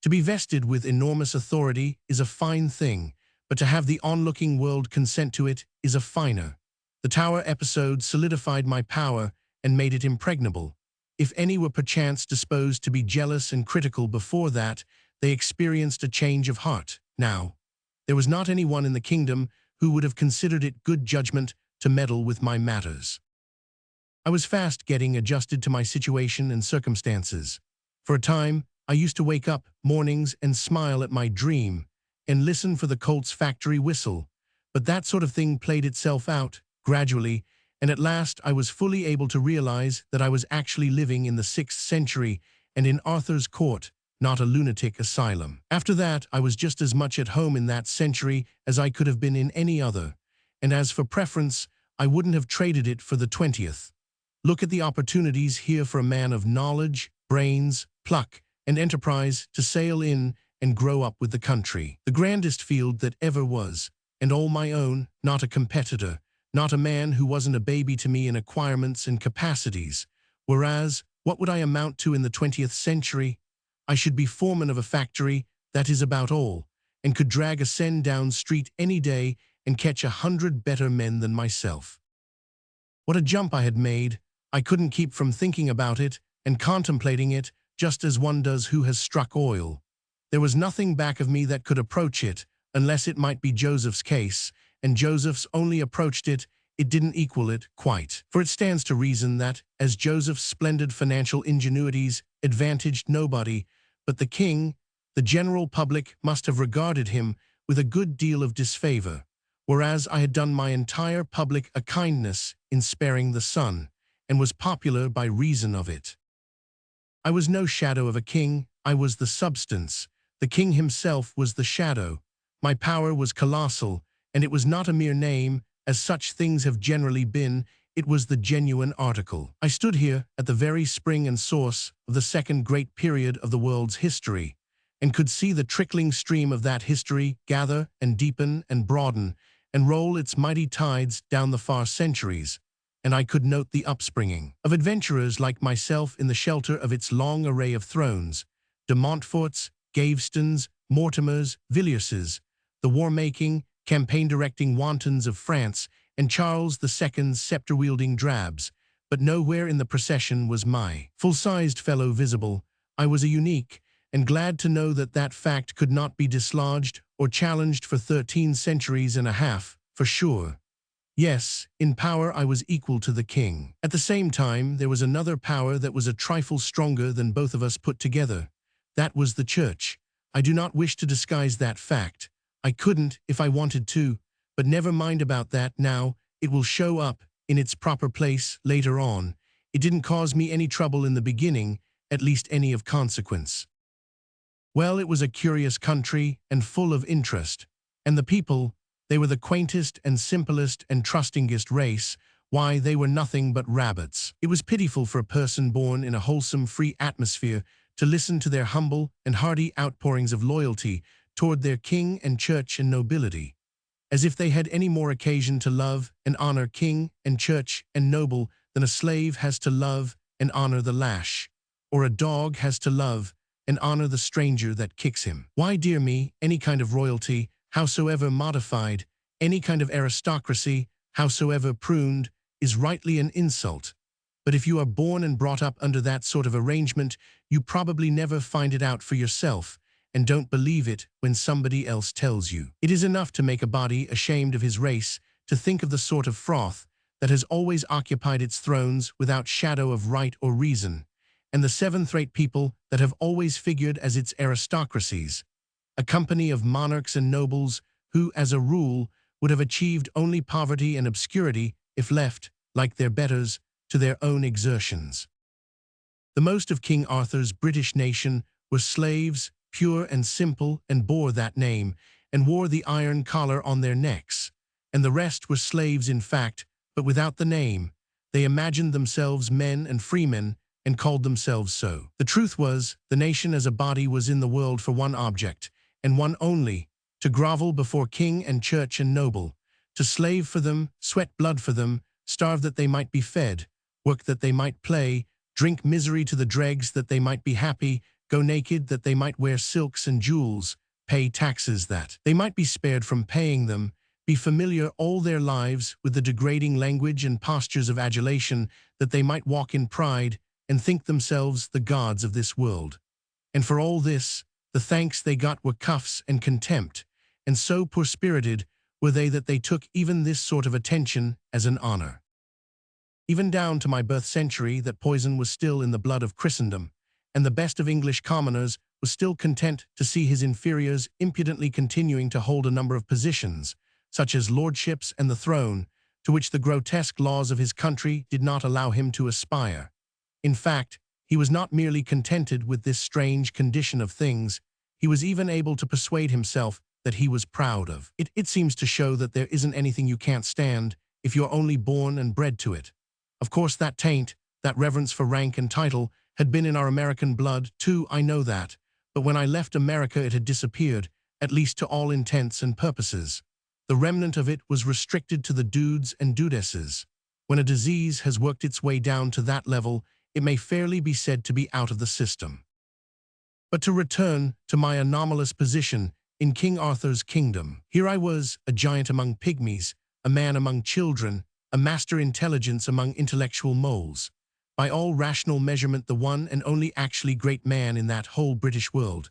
To be vested with enormous authority is a fine thing, but to have the onlooking world consent to it is a finer. The Tower episode solidified my power and made it impregnable. If any were perchance disposed to be jealous and critical before that, they experienced a change of heart. Now, there was not anyone in the kingdom who would have considered it good judgment to meddle with my matters. I was fast getting adjusted to my situation and circumstances. For a time, I used to wake up mornings and smile at my dream and listen for the Colt's factory whistle. But that sort of thing played itself out, gradually, and at last I was fully able to realize that I was actually living in the 6th century and in Arthur's court, not a lunatic asylum. After that, I was just as much at home in that century as I could have been in any other. And as for preference, I wouldn't have traded it for the 20th. Look at the opportunities here for a man of knowledge, brains, pluck, and enterprise to sail in and grow up with the country. The grandest field that ever was, and all my own, not a competitor, not a man who wasn't a baby to me in acquirements and capacities. Whereas, what would I amount to in the 20th century? I should be foreman of a factory, that is about all, and could drag a sen down street any day and catch 100 better men than myself. What a jump I had made! I couldn't keep from thinking about it and contemplating it, just as one does who has struck oil. There was nothing back of me that could approach it, unless it might be Joseph's case, and Joseph's only approached it, it didn't equal it, quite. For it stands to reason that, as Joseph's splendid financial ingenuities advantaged nobody, but the king, the general public must have regarded him with a good deal of disfavor, whereas I had done my entire public a kindness in sparing the sun, and was popular by reason of it. I was no shadow of a king, I was the substance. The king himself was the shadow. My power was colossal, and it was not a mere name, as such things have generally been, it was the genuine article. I stood here at the very spring and source of the second great period of the world's history, and could see the trickling stream of that history gather and deepen and broaden, and roll its mighty tides down the far centuries, and I could note the upspringing of adventurers like myself in the shelter of its long array of thrones, de Montforts, Gavestons, Mortimers, Villierses, the war-making, campaign-directing wantons of France, and Charles II's scepter-wielding drabs, but nowhere in the procession was my full-sized fellow visible. I was a unique, and glad to know that that fact could not be dislodged or challenged for 13 centuries and a half, for sure. Yes, in power I was equal to the king. At the same time, there was another power that was a trifle stronger than both of us put together. That was the church. I do not wish to disguise that fact. I couldn't if I wanted to, but never mind about that now. It will show up in its proper place later on. It didn't cause me any trouble in the beginning, at least any of consequence. Well, it was a curious country and full of interest. And the people, they were the quaintest and simplest and trustingest race. Why, they were nothing but rabbits. It was pitiful for a person born in a wholesome, free atmosphere to listen to their humble and hearty outpourings of loyalty toward their king and church and nobility, as if they had any more occasion to love and honor king and church and noble than a slave has to love and honor the lash, or a dog has to love and honor the stranger that kicks him. Why, dear me, any kind of royalty, howsoever modified, any kind of aristocracy, howsoever pruned, is rightly an insult. But if you are born and brought up under that sort of arrangement, you probably never find it out for yourself, and don't believe it when somebody else tells you. It is enough to make a body ashamed of his race to think of the sort of froth that has always occupied its thrones without shadow of right or reason, and the seventh-rate people that have always figured as its aristocracies, a company of monarchs and nobles who, as a rule, would have achieved only poverty and obscurity if left, like their betters, to their own exertions. The most of King Arthur's British nation were slaves, pure and simple, and bore that name, and wore the iron collar on their necks, and the rest were slaves in fact, but without the name. They imagined themselves men and freemen, and called themselves so. The truth was, the nation as a body was in the world for one object, and one only, to grovel before king and church and noble, to slave for them, sweat blood for them, starve that they might be fed, work that they might play, drink misery to the dregs that they might be happy, go naked that they might wear silks and jewels, pay taxes that they might be spared from paying them, be familiar all their lives with the degrading language and postures of adulation, that they might walk in pride and think themselves the gods of this world. And for all this, the thanks they got were cuffs and contempt, and so poor-spirited were they that they took even this sort of attention as an honor. Even down to my birth century, that poison was still in the blood of Christendom, and the best of English commoners was still content to see his inferiors impudently continuing to hold a number of positions, such as lordships and the throne, to which the grotesque laws of his country did not allow him to aspire. In fact, he was not merely contented with this strange condition of things, he was even able to persuade himself that he was proud of it. It seems to show that there isn't anything you can't stand if you're only born and bred to it. Of course, that taint, that reverence for rank and title, had been in our American blood, too, I know that, but when I left America it had disappeared, at least to all intents and purposes. The remnant of it was restricted to the dudes and dudesses. When a disease has worked its way down to that level, it may fairly be said to be out of the system. But to return to my anomalous position in King Arthur's kingdom. Here I was, a giant among pygmies, a man among children, a master intelligence among intellectual moles. By all rational measurement the one and only actually great man in that whole British world.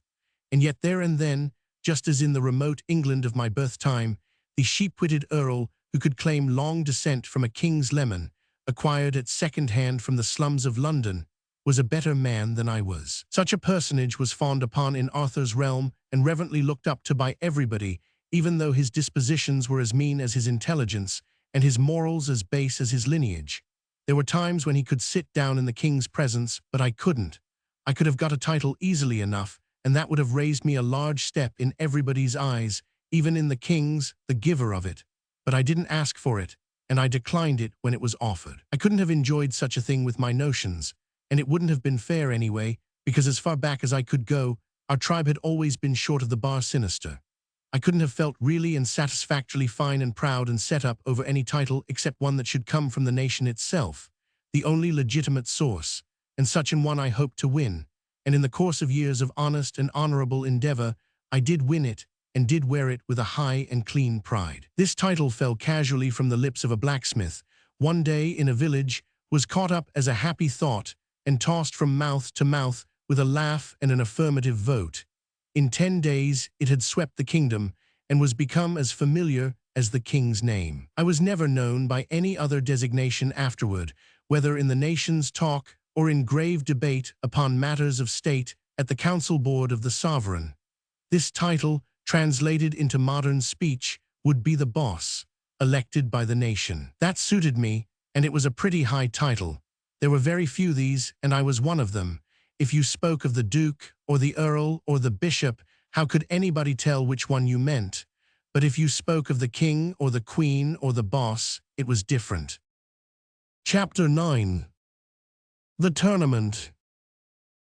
And yet there and then, just as in the remote England of my birth time, the sheep-witted earl who could claim long descent from a king's leman, acquired at second-hand from the slums of London, was a better man than I was. Such a personage was fawned upon in Arthur's realm and reverently looked up to by everybody, even though his dispositions were as mean as his intelligence, and his morals as base as his lineage. There were times when he could sit down in the king's presence, but I couldn't. I could have got a title easily enough, and that would have raised me a large step in everybody's eyes, even in the king's, the giver of it. But I didn't ask for it, and I declined it when it was offered. I couldn't have enjoyed such a thing with my notions, and it wouldn't have been fair anyway, because as far back as I could go, our tribe had always been short of the bar sinister. I couldn't have felt really and satisfactorily fine and proud and set up over any title except one that should come from the nation itself, the only legitimate source, and such an one I hoped to win. And in the course of years of honest and honorable endeavor, I did win it, and did wear it with a high and clean pride. This title fell casually from the lips of a blacksmith, one day in a village, was caught up as a happy thought, and tossed from mouth to mouth with a laugh and an affirmative vote. In 10 days it had swept the kingdom, and was become as familiar as the king's name. I was never known by any other designation afterward, whether in the nation's talk or in grave debate upon matters of state at the council board of the sovereign. This title, translated into modern speech, would be the boss, elected by the nation. That suited me, and it was a pretty high title. There were very few these, and I was one of them. If you spoke of the duke, or the earl, or the bishop, how could anybody tell which one you meant? But if you spoke of the king, or the queen, or the boss, it was different. Chapter 9. The Tournament.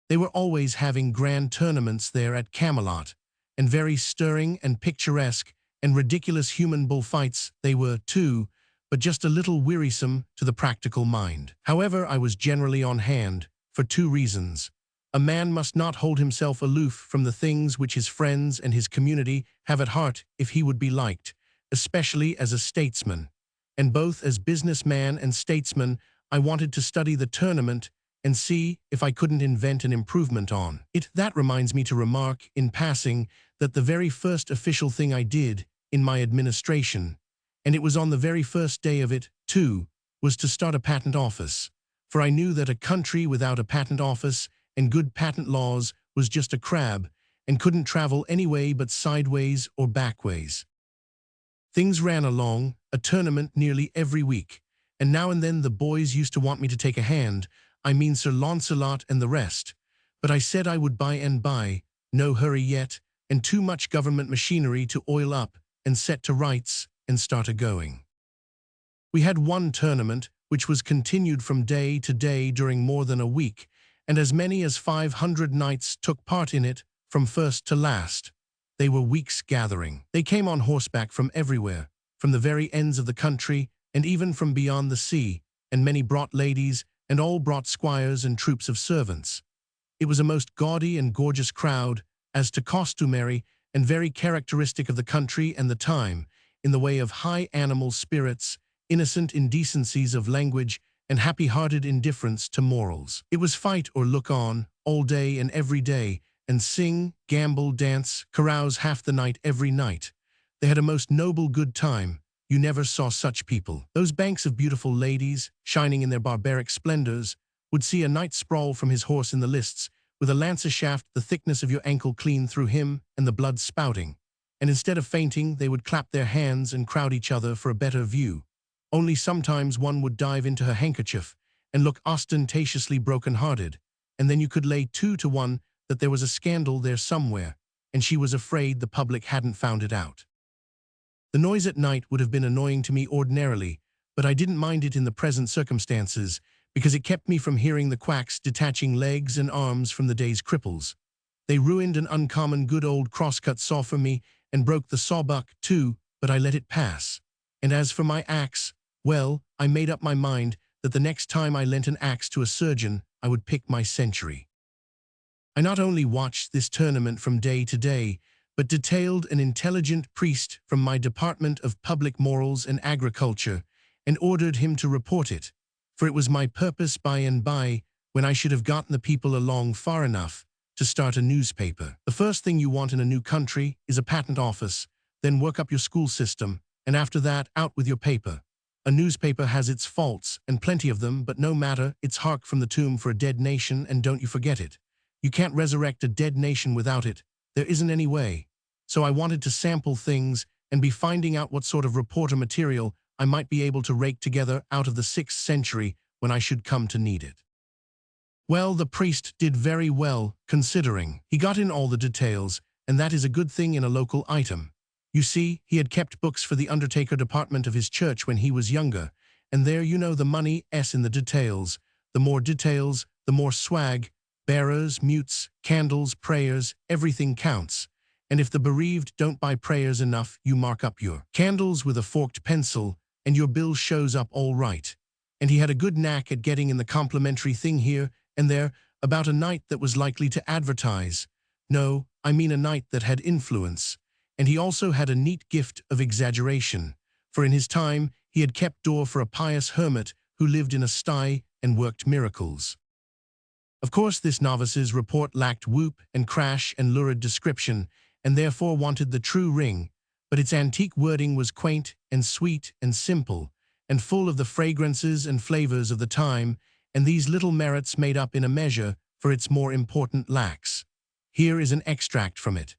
They were always having grand tournaments there at Camelot, and very stirring and picturesque and ridiculous human bullfights they were, too, but just a little wearisome to the practical mind. However, I was generally on hand, for 2 reasons. A man must not hold himself aloof from the things which his friends and his community have at heart if he would be liked, especially as a statesman. And both as businessman and statesman, I wanted to study the tournament and see if I couldn't invent an improvement on it. That reminds me to remark, in passing, that the very first official thing I did in my administration, and it was on the very first day of it, too, was to start a patent office. For I knew that a country without a patent office and good patent laws was just a crab, and couldn't travel any way but sideways or backways. Things ran along, a tournament nearly every week, and now and then the boys used to want me to take a hand, I mean Sir Launcelot and the rest, but I said I would by and by, no hurry yet, and too much government machinery to oil up and set to rights and start a-going. We had one tournament, which was continued from day to day during more than a week, and as many as 500 knights took part in it from first to last. They were weeks gathering. They came on horseback from everywhere, from the very ends of the country, and even from beyond the sea, and many brought ladies, and all brought squires and troops of servants. It was a most gaudy and gorgeous crowd, as to customary and very characteristic of the country and the time, in the way of high animal spirits, innocent indecencies of language, and happy-hearted indifference to morals. It was fight or look on, all day and every day, and sing, gamble, dance, carouse half the night every night. They had a most noble good time. You never saw such people. Those banks of beautiful ladies, shining in their barbaric splendors, would see a knight sprawl from his horse in the lists, with a lancer shaft the thickness of your ankle clean through him and the blood spouting. And instead of fainting, they would clap their hands and crowd each other for a better view. Only sometimes one would dive into her handkerchief and look ostentatiously broken-hearted, and then you could lay 2 to 1 that there was a scandal there somewhere, and she was afraid the public hadn't found it out. The noise at night would have been annoying to me ordinarily, but I didn't mind it in the present circumstances, because it kept me from hearing the quacks detaching legs and arms from the day's cripples. They ruined an uncommon good old crosscut saw for me and broke the sawbuck too, but I let it pass. And as for my axe, well, I made up my mind that the next time I lent an axe to a surgeon, I would pick my century. I not only watched this tournament from day to day, but detailed an intelligent priest from my Department of Public Morals and Agriculture and ordered him to report it, for it was my purpose by and by, when I should have gotten the people along far enough, to start a newspaper. The first thing you want in a new country is a patent office, then work up your school system, and after that, out with your paper. A newspaper has its faults, and plenty of them, but no matter, it's hark from the tomb for a dead nation, and don't you forget it. You can't resurrect a dead nation without it. There isn't any way. So I wanted to sample things and be finding out what sort of reporter material I might be able to rake together out of the 6th century when I should come to need it. Well, the priest did very well, considering. He got in all the details, and that is a good thing in a local item. You see, he had kept books for the undertaker department of his church when he was younger, and there you know the money is in the details. The more details, the more swag, bearers, mutes, candles, prayers, everything counts. And if the bereaved don't buy prayers enough, you mark up your candles with a forked pencil, and your bill shows up all right. And he had a good knack at getting in the complimentary thing here and there about a knight that was likely to advertise. No, I mean a knight that had influence. And he also had a neat gift of exaggeration, for in his time he had kept door for a pious hermit who lived in a sty and worked miracles. Of course, this novice's report lacked whoop and crash and lurid description, and therefore wanted the true ring, but its antique wording was quaint and sweet and simple, and full of the fragrances and flavors of the time, and these little merits made up in a measure for its more important lacks. Here is an extract from it.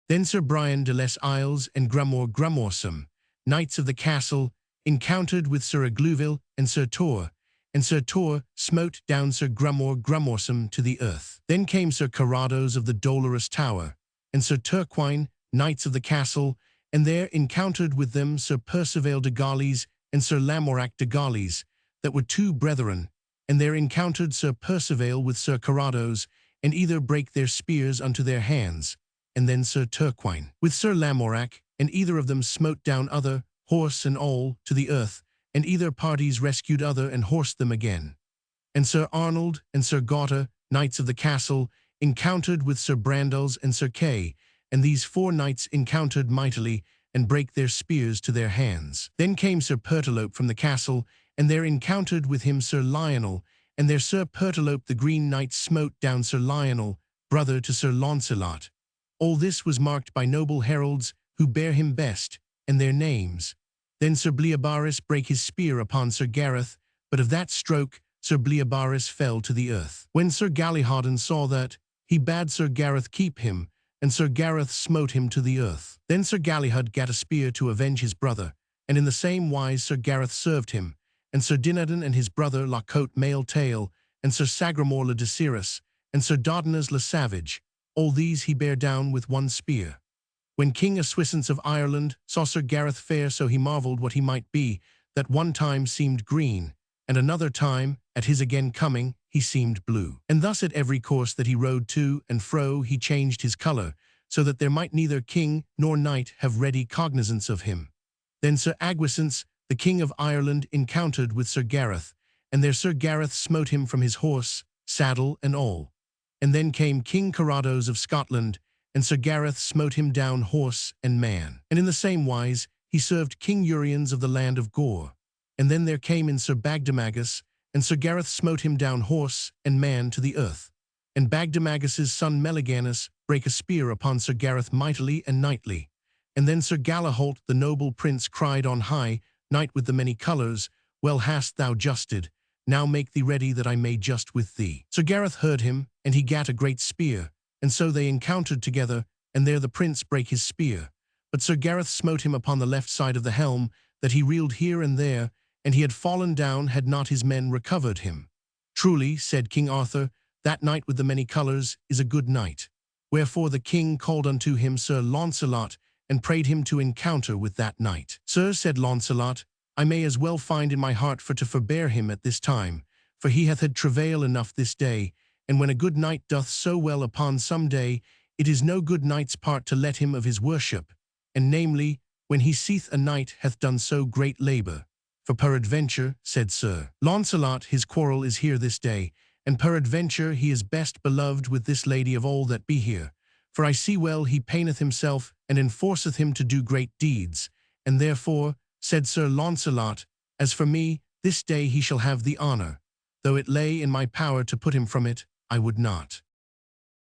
Then Sir Brian de les Isles and Grummore Grummorsome, knights of the castle, encountered with Sir Aglouville and Sir Tor, and Sir Tor smote down Sir Grummore Grummorsome to the earth. Then came Sir Carados of the Dolorous Tower, and Sir Turquine, knights of the castle, and there encountered with them Sir Perceval de Gaulies and Sir Lamorac de Gaulies, that were 2 brethren, and there encountered Sir Perceval with Sir Carados, and either brake their spears unto their hands, and then Sir Turquine with Sir Lamorac, and either of them smote down other, horse and all, to the earth, and either parties rescued other and horsed them again. And Sir Arnold and Sir Gauter, knights of the castle, encountered with Sir Brandoles and Sir Kay, and these 4 knights encountered mightily, and brake their spears to their hands. Then came Sir Pertolope from the castle, and there encountered with him Sir Lionel, and there Sir Pertolope the Green Knight smote down Sir Lionel, brother to Sir Launcelot. All this was marked by noble heralds, who bear him best, and their names. Then Sir Bleobaris brake his spear upon Sir Gareth, but of that stroke Sir Bleobaris fell to the earth. When Sir Galihodin saw that, he bade Sir Gareth keep him, and Sir Gareth smote him to the earth. Then Sir Galihud gat a spear to avenge his brother, and in the same wise Sir Gareth served him, and Sir Dinadan and his brother La Cote Mail Tail, and Sir Sagramore le Desirous, and Sir Dardanus le Savage, all these he bare down with 1 spear. When King Aswisance of Ireland saw Sir Gareth fare, so he marvelled what he might be, that one time seemed green, and another time, at his again coming, he seemed blue. And thus at every course that he rode to and fro he changed his colour, so that there might neither king nor knight have ready cognizance of him. Then Sir Agwisance, the King of Ireland, encountered with Sir Gareth, and there Sir Gareth smote him from his horse, saddle and all. And then came King Carados of Scotland, and Sir Gareth smote him down horse and man. And in the same wise he served King Uriens of the land of Gore. And then there came in Sir Bagdemagus, and Sir Gareth smote him down horse and man to the earth. And Bagdemagus' son Meliganus brake a spear upon Sir Gareth mightily and knightly. And then Sir Galaholt the noble prince cried on high, Knight with the many colours, well hast thou justed, now make thee ready that I may just with thee. Sir Gareth heard him, and he gat a great spear, and so they encountered together, and there the prince brake his spear. But Sir Gareth smote him upon the left side of the helm, that he reeled here and there, and he had fallen down had not his men recovered him. Truly, said King Arthur, that knight with the many colours is a good knight. Wherefore the king called unto him Sir Launcelot, and prayed him to encounter with that knight. Sir, said Launcelot, I may as well find in my heart for to forbear him at this time, for he hath had travail enough this day, and when a good knight doth so well upon some day, it is no good knight's part to let him of his worship, and namely, when he seeth a knight hath done so great labour. For peradventure, said Sir Launcelot, his quarrel is here this day, and peradventure he is best beloved with this lady of all that be here. For I see well he paineth himself, and enforceth him to do great deeds, and therefore, said Sir Launcelot, as for me, this day he shall have the honour. Though it lay in my power to put him from it, I would not.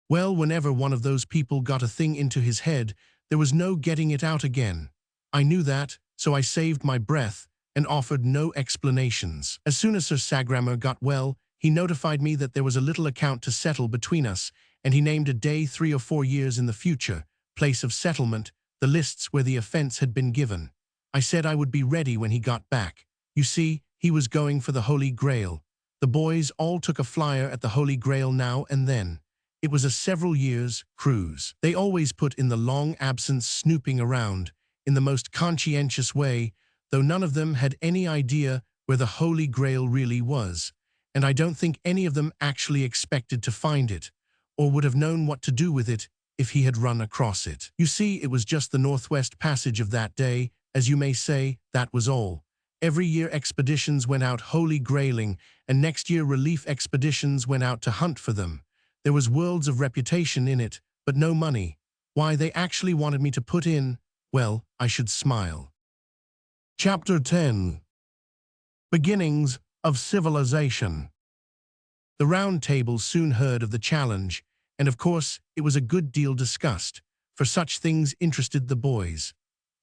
Well, whenever one of those people got a thing into his head, there was no getting it out again. I knew that, so I saved my breath, and offered no explanations. As soon as Sir Sagramor got well, he notified me that there was a little account to settle between us, and he named a day 3 or 4 years in the future, place of settlement, the lists where the offence had been given. I said I would be ready when he got back. You see, he was going for the Holy Grail. The boys all took a flyer at the Holy Grail now and then. It was a several years' cruise. They always put in the long absence snooping around, in the most conscientious way, though none of them had any idea where the Holy Grail really was, and I don't think any of them actually expected to find it, or would have known what to do with it if he had run across it. You see, it was just the Northwest Passage of that day, as you may say, that was all. Every year expeditions went out Holy Grailing, and next year relief expeditions went out to hunt for them. There was worlds of reputation in it, but no money. Why, they actually wanted me to put in, well, I should smile. Chapter 10. Beginnings of Civilization. The Round Table soon heard of the challenge, and of course it was a good deal discussed, for such things interested the boys.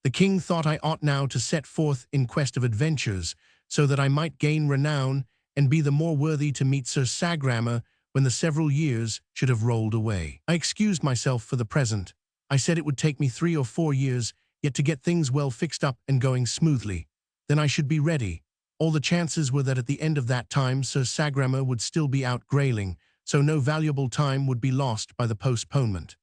The king thought I ought now to set forth in quest of adventures, so that I might gain renown and be the more worthy to meet Sir Sagramor when the several years should have rolled away. I excused myself for the present. I said it would take me 3 or 4 years, yet to get things well fixed up and going smoothly. Then I should be ready. All the chances were that at the end of that time Sir Sagramor would still be out grailing, so no valuable time would be lost by the postponement.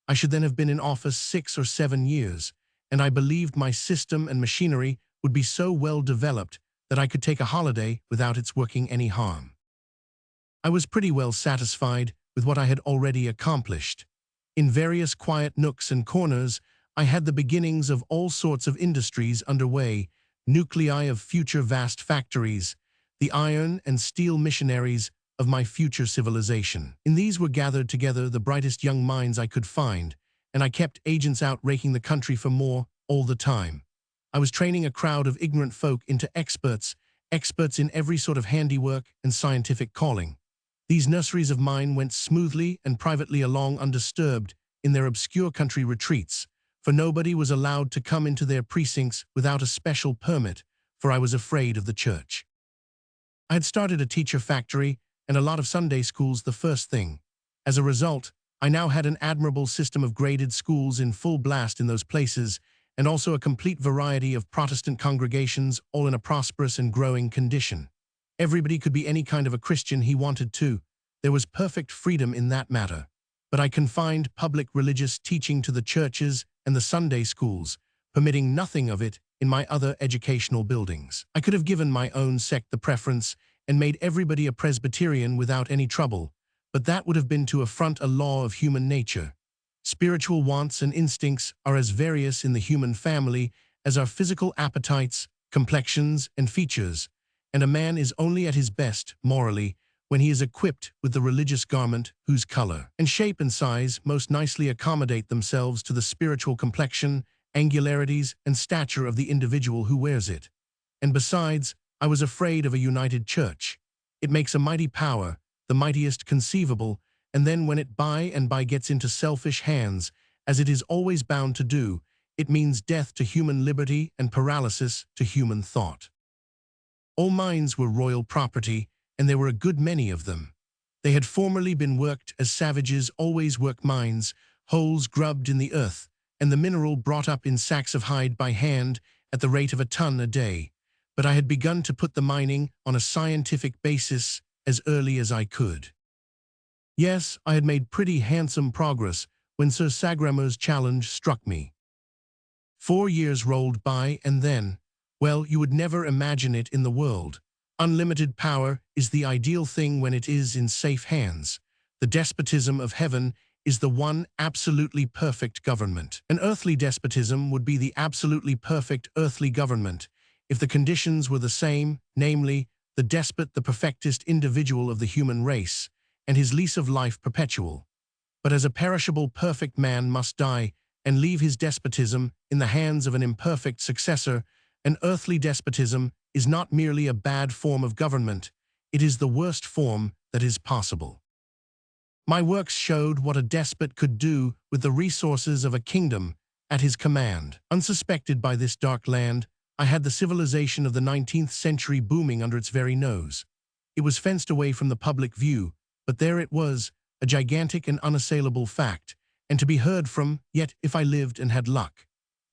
I should then have been in office 6 or 7 years, and I believed my system and machinery would be so well developed that I could take a holiday without its working any harm. I was pretty well satisfied with what I had already accomplished. In various quiet nooks and corners, I had the beginnings of all sorts of industries underway, nuclei of future vast factories, the iron and steel missionaries of my future civilization. In these were gathered together the brightest young minds I could find, and I kept agents out raking the country for more all the time. I was training a crowd of ignorant folk into experts in every sort of handiwork and scientific calling. These nurseries of mine went smoothly and privately along undisturbed in their obscure country retreats, for nobody was allowed to come into their precincts without a special permit, for I was afraid of the church. I had started a teacher factory and a lot of Sunday schools the first thing. As a result, I now had an admirable system of graded schools in full blast in those places, and also a complete variety of Protestant congregations, all in a prosperous and growing condition. Everybody could be any kind of a Christian he wanted to. There was perfect freedom in that matter. But I confined public religious teaching to the churches and the Sunday schools, permitting nothing of it in my other educational buildings. I could have given my own sect the preference and made everybody a Presbyterian without any trouble, but that would have been to affront a law of human nature. Spiritual wants and instincts are as various in the human family as our physical appetites, complexions, and features, and a man is only at his best, morally, when he is equipped with the religious garment whose color and shape and size most nicely accommodate themselves to the spiritual complexion, angularities, and stature of the individual who wears it. And besides, I was afraid of a united church. It makes a mighty power, the mightiest conceivable, and then when it by and by gets into selfish hands, as it is always bound to do, it means death to human liberty and paralysis to human thought. All mines were royal property, and there were a good many of them. They had formerly been worked as savages always work mines, holes grubbed in the earth, and the mineral brought up in sacks of hide by hand at the rate of a ton a day. But I had begun to put the mining on a scientific basis as early as I could. Yes, I had made pretty handsome progress when Sir Sagramor's challenge struck me. 4 years rolled by and then, well, you would never imagine it in the world. Unlimited power is the ideal thing when it is in safe hands. The despotism of heaven is the one absolutely perfect government. An earthly despotism would be the absolutely perfect earthly government if the conditions were the same, namely, the despot the perfectest individual of the human race, and his lease of life perpetual. But as a perishable perfect man must die and leave his despotism in the hands of an imperfect successor, an earthly despotism is not merely a bad form of government, it is the worst form that is possible. My works showed what a despot could do with the resources of a kingdom at his command. Unsuspected by this dark land, I had the civilization of the 19th century booming under its very nose. It was fenced away from the public view, but there it was, a gigantic and unassailable fact, and to be heard from, yet if I lived and had luck.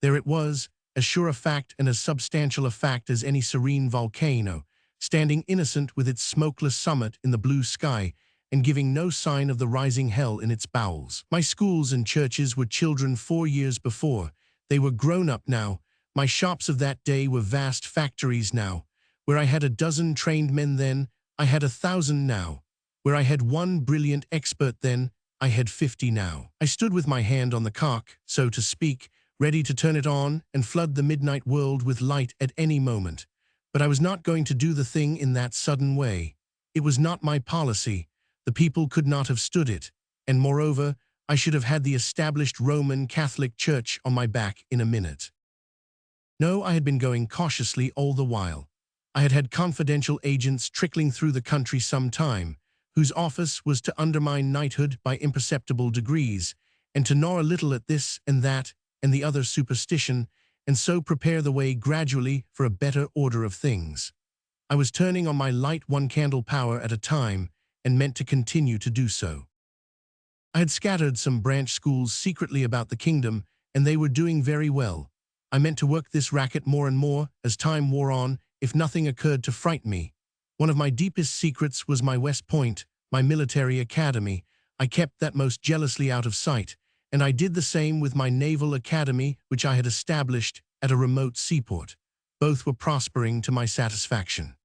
There it was, as sure a fact and as substantial a fact as any serene volcano, standing innocent with its smokeless summit in the blue sky, and giving no sign of the rising hell in its bowels. My schools and churches were children 4 years before. They were grown up now. My shops of that day were vast factories now. Where I had a dozen trained men then, I had 1,000 now. Where I had one brilliant expert then, I had 50 now. I stood with my hand on the cock, so to speak, ready to turn it on and flood the midnight world with light at any moment. But I was not going to do the thing in that sudden way. It was not my policy. The people could not have stood it, and moreover, I should have had the established Roman Catholic Church on my back in a minute. No, I had been going cautiously all the while. I had had confidential agents trickling through the country some time, whose office was to undermine knighthood by imperceptible degrees, and to gnaw a little at this and that and the other superstition, and so prepare the way gradually for a better order of things. I was turning on my light one candle power at a time, and meant to continue to do so. I had scattered some branch schools secretly about the kingdom, and they were doing very well. I meant to work this racket more and more as time wore on, if nothing occurred to fright me. One of my deepest secrets was my West Point, my military academy. I kept that most jealously out of sight, and I did the same with my naval academy, which I had established at a remote seaport. Both were prospering to my satisfaction.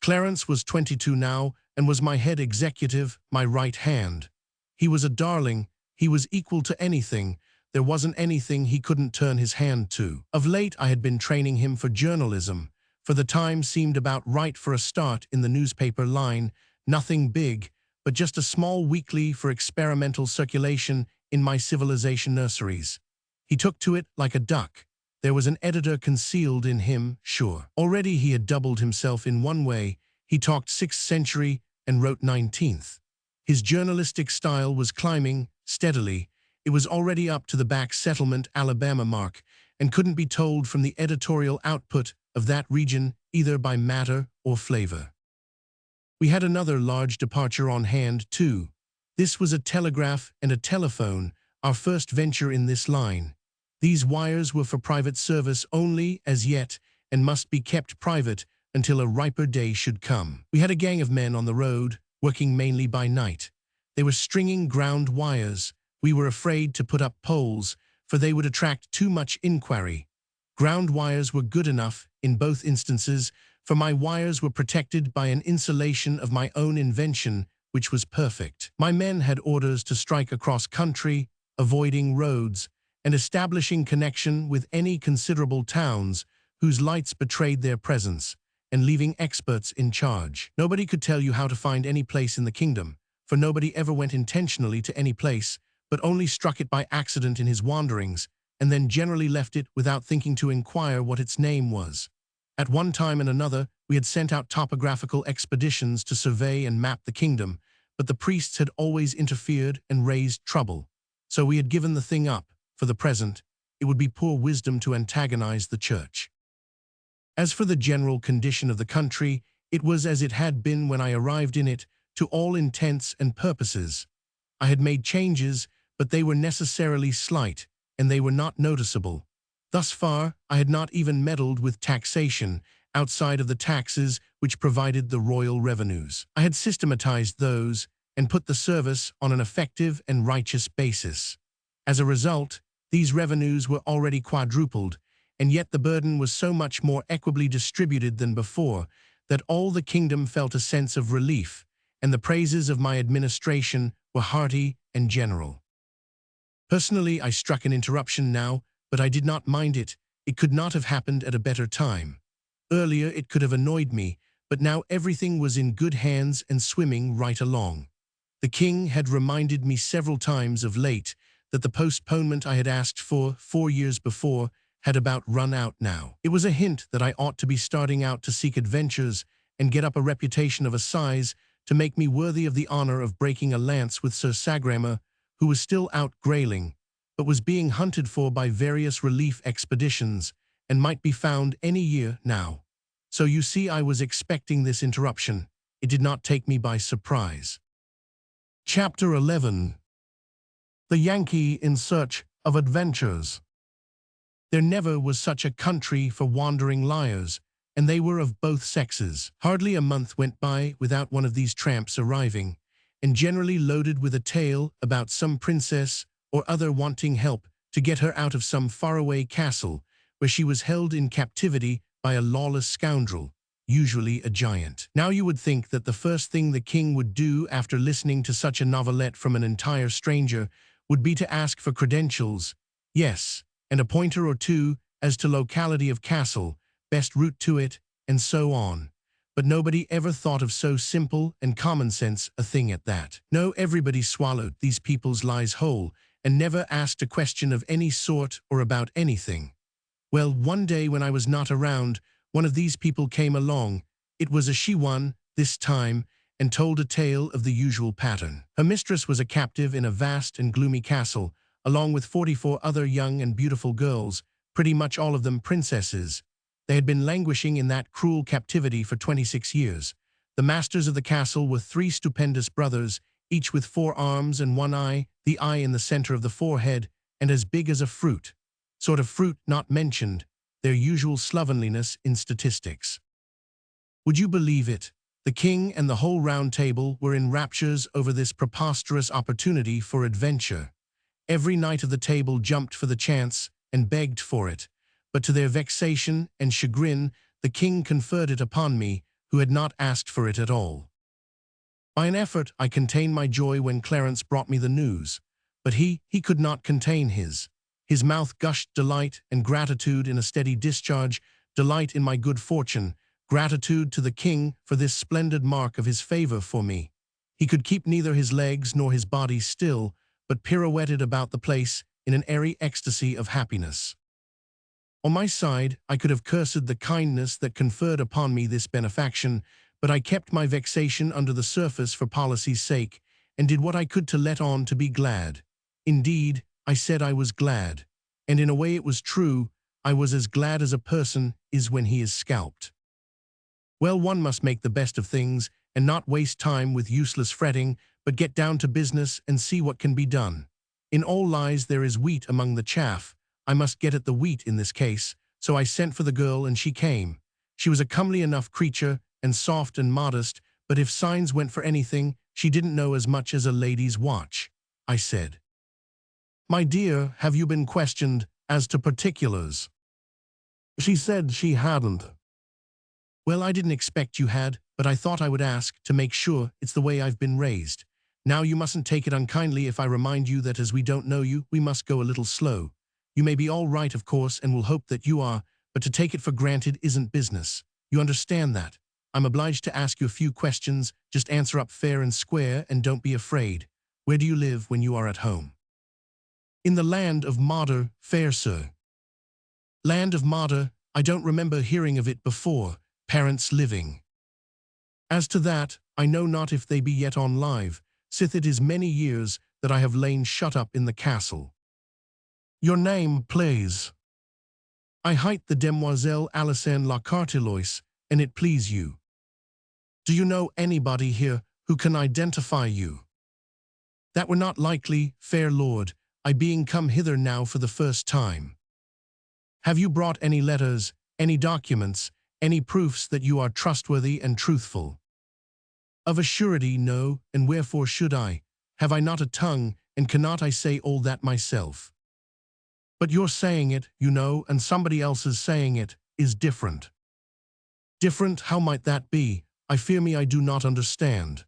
Clarence was 22 now, and was my head executive, my right hand. He was a darling, he was equal to anything, there wasn't anything he couldn't turn his hand to. Of late I had been training him for journalism, for the time seemed about right for a start in the newspaper line, nothing big, but just a small weekly for experimental circulation in my civilization nurseries. He took to it like a duck. There was an editor concealed in him, sure. Already he had doubled himself in one way. He talked 6th century and wrote 19th. His journalistic style was climbing steadily. It was already up to the back settlement Alabama mark, and couldn't be told from the editorial output of that region either by matter or flavor. We had another large departure on hand, too. This was a telegraph and a telephone, our first venture in this line. These wires were for private service only as yet, and must be kept private until a riper day should come. We had a gang of men on the road, working mainly by night. They were stringing ground wires. We were afraid to put up poles, for they would attract too much inquiry. Ground wires were good enough in both instances, for my wires were protected by an insulation of my own invention, which was perfect. My men had orders to strike across country, avoiding roads, and establishing connection with any considerable towns whose lights betrayed their presence, and leaving experts in charge. Nobody could tell you how to find any place in the kingdom, for nobody ever went intentionally to any place, but only struck it by accident in his wanderings, and then generally left it without thinking to inquire what its name was. At one time and another, we had sent out topographical expeditions to survey and map the kingdom, but the priests had always interfered and raised trouble. So we had given the thing up. For the present, it would be poor wisdom to antagonize the church. As for the general condition of the country, it was as it had been when I arrived in it, to all intents and purposes. I had made changes, but they were necessarily slight, and they were not noticeable. Thus far, I had not even meddled with taxation, outside of the taxes which provided the royal revenues. I had systematized those, and put the service on an effective and righteous basis. As a result, these revenues were already quadrupled, and yet the burden was so much more equably distributed than before, that all the kingdom felt a sense of relief, and the praises of my administration were hearty and general. Personally, I struck an interruption now, but I did not mind it. It could not have happened at a better time. Earlier it could have annoyed me, but now everything was in good hands and swimming right along. The king had reminded me several times of late that the postponement I had asked for 4 years before had about run out now. It was a hint that I ought to be starting out to seek adventures and get up a reputation of a size to make me worthy of the honor of breaking a lance with Sir Sagramor, who was still out grailing, but was being hunted for by various relief expeditions, and might be found any year now. So you see, I was expecting this interruption. It did not take me by surprise. Chapter 11. The Yankee in Search of Adventures. There never was such a country for wandering liars, and they were of both sexes. Hardly a month went by without one of these tramps arriving, and generally loaded with a tale about some princess or other wanting help to get her out of some faraway castle where she was held in captivity by a lawless scoundrel, usually a giant. Now you would think that the first thing the king would do after listening to such a novelette from an entire stranger would be to ask for credentials, yes, and a pointer or two as to locality of castle, best route to it, and so on. But nobody ever thought of so simple and common sense a thing at that. No, everybody swallowed these people's lies whole and never asked a question of any sort or about anything. Well, one day when I was not around, one of these people came along. It was a she-one this time, and told a tale of the usual pattern. Her mistress was a captive in a vast and gloomy castle, along with 44 other young and beautiful girls, pretty much all of them princesses. They had been languishing in that cruel captivity for 26 years. The masters of the castle were 3 stupendous brothers, each with 4 arms and 1 eye, the eye in the center of the forehead, and as big as a fruit. Sort of fruit not mentioned, their usual slovenliness in statistics. Would you believe it? The king and the whole round table were in raptures over this preposterous opportunity for adventure. Every knight of the table jumped for the chance and begged for it, but to their vexation and chagrin, the king conferred it upon me, who had not asked for it at all. By an effort, I contained my joy when Clarence brought me the news, but he could not contain his. His mouth gushed delight and gratitude in a steady discharge, delight in my good fortune, gratitude to the king for this splendid mark of his favor for me. He could keep neither his legs nor his body still, but pirouetted about the place in an airy ecstasy of happiness. On my side, I could have cursed the kindness that conferred upon me this benefaction, but I kept my vexation under the surface for policy's sake, and did what I could to let on to be glad. Indeed, I said I was glad, and in a way it was true. I was as glad as a person is when he is scalped. Well, one must make the best of things, and not waste time with useless fretting, but get down to business and see what can be done. In all lies there is wheat among the chaff. I must get at the wheat in this case, so I sent for the girl and she came. She was a comely enough creature, and soft and modest, but if signs went for anything, she didn't know as much as a lady's watch. I said, "My dear, have you been questioned as to particulars?" She said she hadn't. Well, I didn't expect you had, but I thought I would ask to make sure. It's the way I've been raised. Now you mustn't take it unkindly if I remind you that as we don't know you, we must go a little slow. You may be all right, of course, and we'll hope that you are, but to take it for granted isn't business. You understand that? I'm obliged to ask you a few questions. Just answer up fair and square, and don't be afraid. Where do you live when you are at home? In the land of Martyr, fair sir. Land of Martyr, I don't remember hearing of it before. Parents living. As to that, I know not if they be yet on live, sith it is many years that I have lain shut up in the castle. Your name, please. I hight the Demoiselle Alicenne la Cartelois, and it please you. Do you know anybody here who can identify you? That were not likely, fair lord, I being come hither now for the first time. Have you brought any letters, any documents, any proofs that you are trustworthy and truthful? Of a surety no, and wherefore should I? Have I not a tongue, and cannot I say all that myself? But you're saying it, you know, and somebody else's saying it, is different. Different, how might that be? I fear me I do not understand.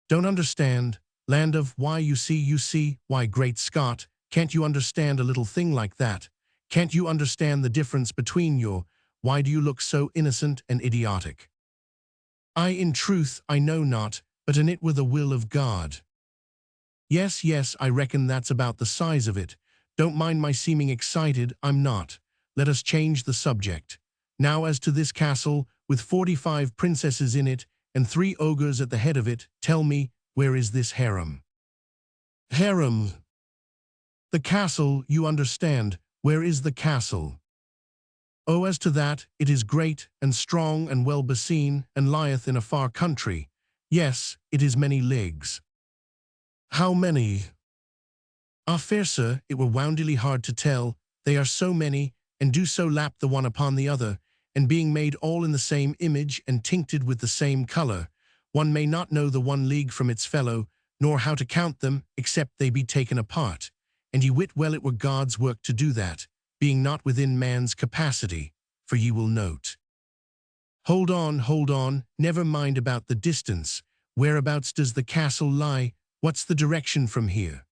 Don't understand? Land of, why you see, why great Scott, can't you understand a little thing like that? Can't you understand the difference between your, why do you look so innocent and idiotic? In truth, I know not, but an it were the will of God. Yes, I reckon that's about the size of it. Don't mind my seeming excited, I'm not. Let us change the subject. Now as to this castle, with 45 princesses in it, and 3 ogres at the head of it, tell me, where is this harem? Harem. The castle, you understand, where is the castle? Oh, as to that, it is great, and strong, and well beseen, and lieth in a far country. Yes, it is many leagues. How many? Fair sir, it were woundily hard to tell, they are so many, and do so lap the one upon the other, and being made all in the same image and tincted with the same colour, one may not know the one league from its fellow, nor how to count them, except they be taken apart, and ye wit well it were God's work to do that, being not within man's capacity, for ye will note. Hold on, never mind about the distance. Whereabouts does the castle lie? What's the direction from here?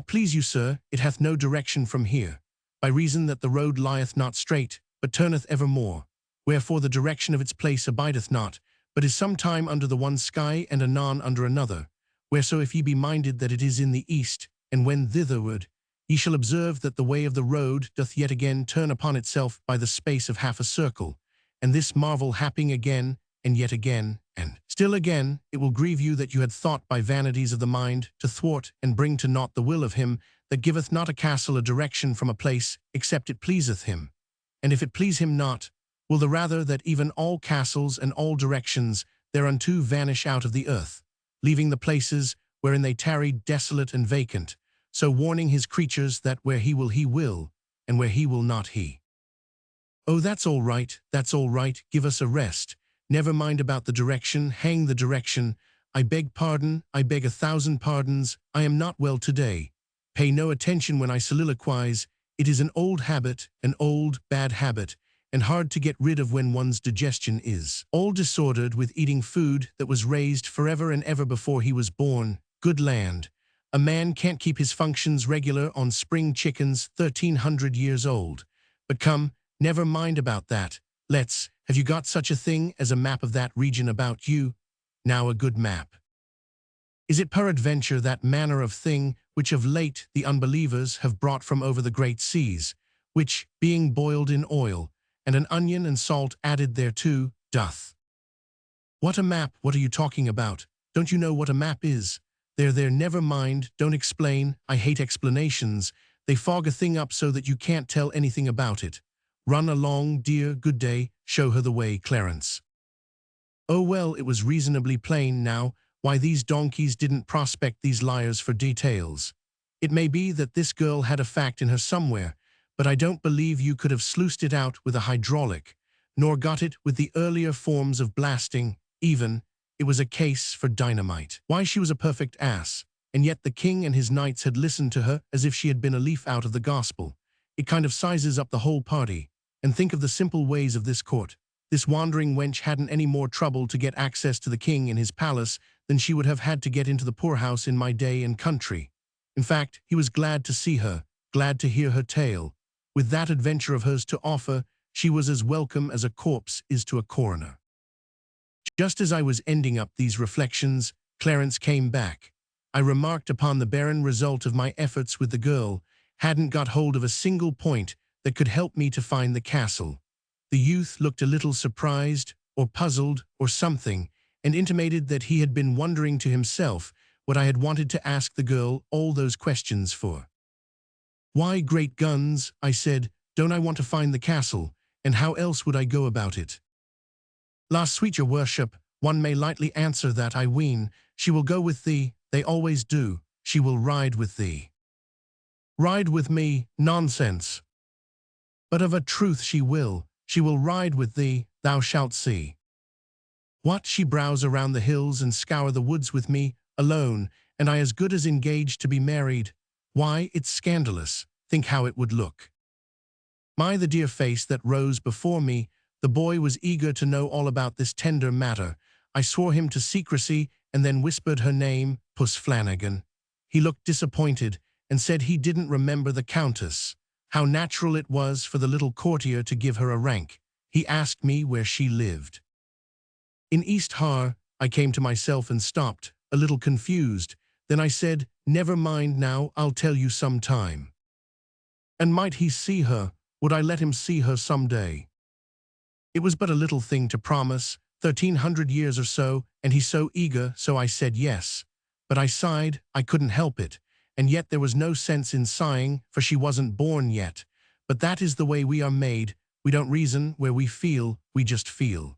Please you, sir, it hath no direction from here, by reason that the road lieth not straight, but turneth evermore, wherefore the direction of its place abideth not, but is sometime under the one sky and anon under another, whereso if ye be minded that it is in the east, and wend thitherward, ye shall observe that the way of the road doth yet again turn upon itself by the space of half a circle, and this marvel happing again, and yet again, and still again, it will grieve you that you had thought by vanities of the mind to thwart and bring to naught the will of him that giveth not a castle a direction from a place, except it pleaseth him. And if it please him not, will the rather that even all castles and all directions thereunto vanish out of the earth, leaving the places wherein they tarry desolate and vacant, so warning his creatures that where he will, and where he will not he. Oh, that's all right, give us a rest. Never mind about the direction, hang the direction. I beg pardon, I beg 1,000 pardons, I am not well today. Pay no attention when I soliloquize. It is an old habit, an old, bad habit, and hard to get rid of when one's digestion is all disordered with eating food that was raised forever and ever before he was born. Good land. A man can't keep his functions regular on spring chickens 1,300 years old. But come, never mind about that. Have you got such a thing as a map of that region about you? Now a good map. Is it peradventure that manner of thing which of late the unbelievers have brought from over the great seas, which, being boiled in oil, and an onion and salt added thereto, doth? What a map? What are you talking about? Don't you know what a map is? There, never mind, don't explain, I hate explanations. They fog a thing up so that you can't tell anything about it. Run along, dear, good day, show her the way, Clarence. Oh well, it was reasonably plain now, why these donkeys didn't prospect these liars for details. It may be that this girl had a fact in her somewhere, but I don't believe you could have sluiced it out with a hydraulic, nor got it with the earlier forms of blasting, even. It was a case for dynamite. Why, she was a perfect ass, and yet the king and his knights had listened to her as if she had been a leaf out of the gospel. It kind of sizes up the whole party. And think of the simple ways of this court. This wandering wench hadn't any more trouble to get access to the king in his palace than she would have had to get into the poorhouse in my day and country. In fact, he was glad to see her, glad to hear her tale. With that adventure of hers to offer, she was as welcome as a corpse is to a coroner. Just as I was ending up these reflections, Clarence came back. I remarked upon the barren result of my efforts with the girl, hadn't got hold of a single point that could help me to find the castle. The youth looked a little surprised, or puzzled, or something, and intimated that he had been wondering to himself what I had wanted to ask the girl all those questions for. "Why, great guns," I said, "don't I want to find the castle, and how else would I go about it?" "La sweet your worship, one may lightly answer that, I ween. She will go with thee, they always do, she will ride with thee." "Ride with me, nonsense." "But of a truth she will ride with thee, thou shalt see." "What, she browse around the hills and scour the woods with me, alone, and I as good as engaged to be married? Why, it's scandalous, think how it would look." My, the dear face that rose before me, the boy was eager to know all about this tender matter. I swore him to secrecy and then whispered her name, Puss Flanagan. He looked disappointed and said he didn't remember the Countess. How natural it was for the little courtier to give her a rank. He asked me where she lived. "In East Har." I came to myself and stopped, a little confused. Then I said, "Never mind now, I'll tell you some time." And might he see her? Would I let him see her some day? It was but a little thing to promise, 1300 years or so, and he so eager, so I said yes. But I sighed, I couldn't help it, and yet there was no sense in sighing, for she wasn't born yet. But that is the way we are made, we don't reason where we feel, we just feel.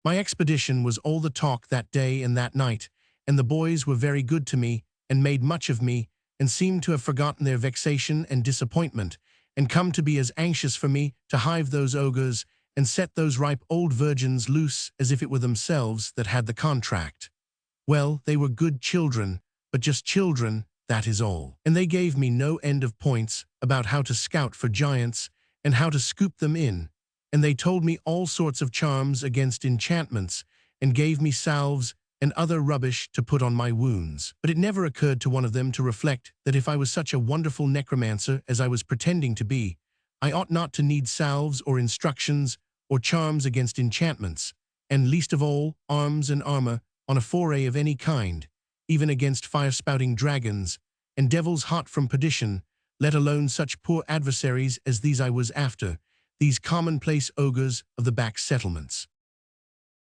My expedition was all the talk that day and that night, and the boys were very good to me, and made much of me, and seemed to have forgotten their vexation and disappointment, and come to be as anxious for me to hive those ogres, and set those ripe old virgins loose as if it were themselves that had the contract. Well, they were good children, but just children, that is all. And they gave me no end of points about how to scout for giants, and how to scoop them in, and they told me all sorts of charms against enchantments, and gave me salves and other rubbish to put on my wounds. But it never occurred to one of them to reflect that if I was such a wonderful necromancer as I was pretending to be, I ought not to need salves or instructions or charms against enchantments, and least of all, arms and armor on a foray of any kind, even against fire-spouting dragons, and devils hot from perdition, let alone such poor adversaries as these I was after, these commonplace ogres of the back settlements.